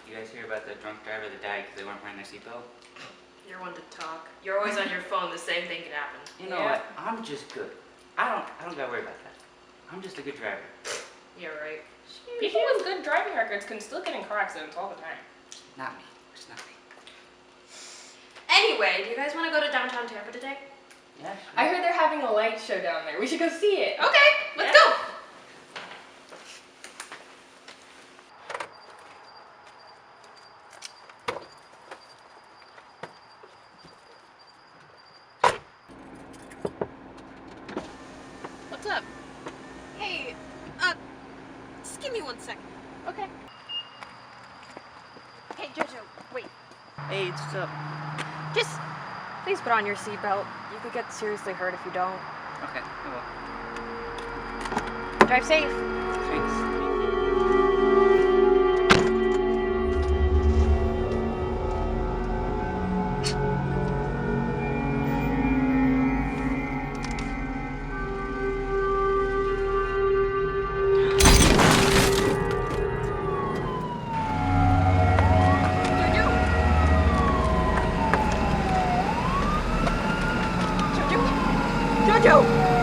you guys hear about the drunk driver that died because they weren't wearing their seatbelt? You're one to talk. You're always on your phone. The same thing can happen. You know what? I'm just good. I don't gotta worry about that. I'm just a good driver. Yeah, right. People with good driving records can still get in car accidents all the time. Not me. It's not me. Anyway, do you guys want to go to downtown Tampa today? Yeah, sure. I heard they're having a light show down there. We should go see it. Okay, let's go. What's up? Hey, just give me 1 second. Okay. Hey, Jojo, wait. Hey, what's up? Just please put on your seatbelt. You could get seriously hurt if you don't. Okay, I will. Drive safe. Thanks. Jojo!